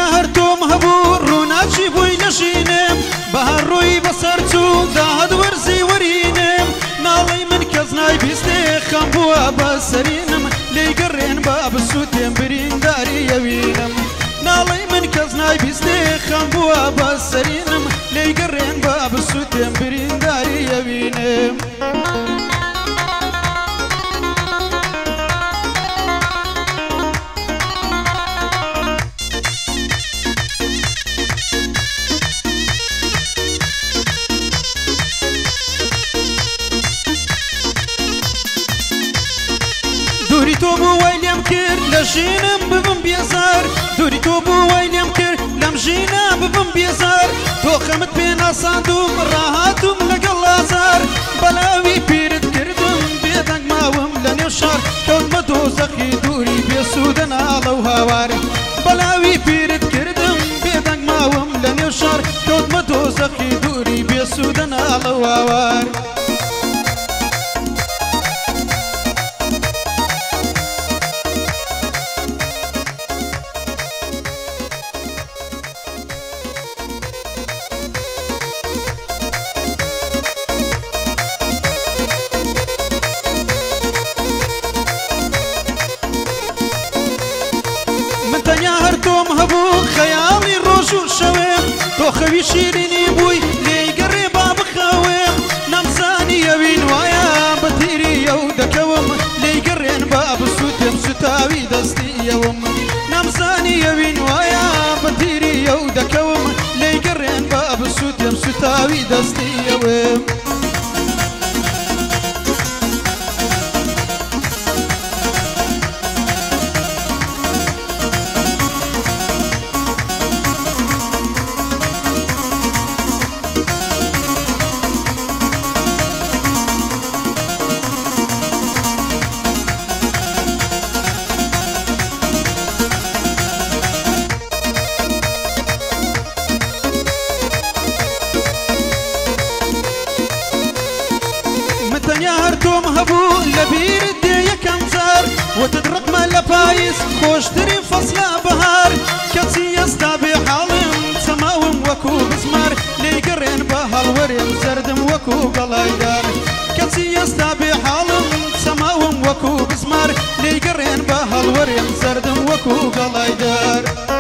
متنیا هر توم هبو روناچی بوی نشینم بهر روی بسر چو داد ورزی ورینم نالی من کز نای بیسته خم بوا بسرینم لیگرین باب سوتیم برین داری یوینم نالی من کز نای بیسته خم بوا بسرینم لیگرین باب سوتیم برین داری یوینم دوری تو بو ویلیم کر لجینم ببم بیزار دوری تو بو ویلیم کر لم جینم ببم بیزار تو خمت بین آساندوم راحتوم لگل آزار بلاوی پیرت کردم بیدنگ ماوم لنیو شار کود مدوزخی دوری بیسودن آلو هاوار بلاوی پیرت کردم بیدنگ ماوم لنیو شار کود مدوزخی دوری بیسودن آلو هاوار خيالي الرجل شويم تو خوي شيريني بوي لي قريبا بخويم نمزاني يوين ويا بتيري يودكوم لي قرين باب سوتم ستاوي دستي يوم نمزاني يوين ويا بتيري يودكوم لي قرين باب سوتم ستاوي دستي يوم هرتوم هبو لبير الدي كم زار وتدرق ما لبايس خوش دري فصل بهار كتي يستابي حالم سماوم وكو بزمار ليقرين بهالوريم زردم وكو قلايدار كتي يستابي حالم سماوم وكو بزمار ليقرين بهالوريم زردم وكو قلايدار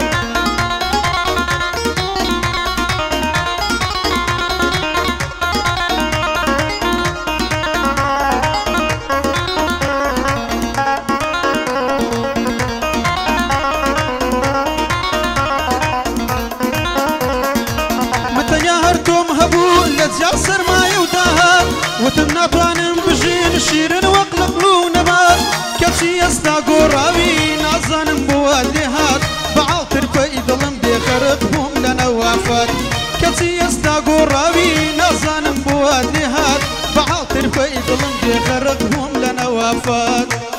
جاسر ما يوداها وتمنطانم بجين شيرن وقلقلو نبات كبشي يستاقو راوي نازانم بواليهات بعالتر فايدلم دي خرقهم لنا وافات كبشي يستاقو راوي نازانم بواليهات بعالتر فايدلم دي خرقهم لنا وافات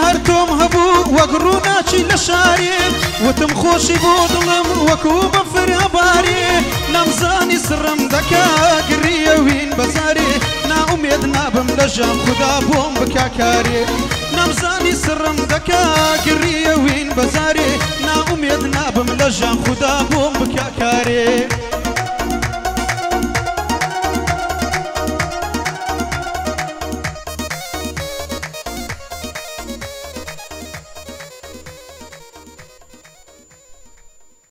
هرتوم هبو وقروناچي لشاري وتم خوشي بوضلم وكو بفر هباري نمزاني سرم دكا قرية وين بزاري نا اميد نابم لجام خدا بوم بكاكاري نمزاني سرم دكا قرية وين بزاري نا اميد نابم لجام خدا بوم بكاكاري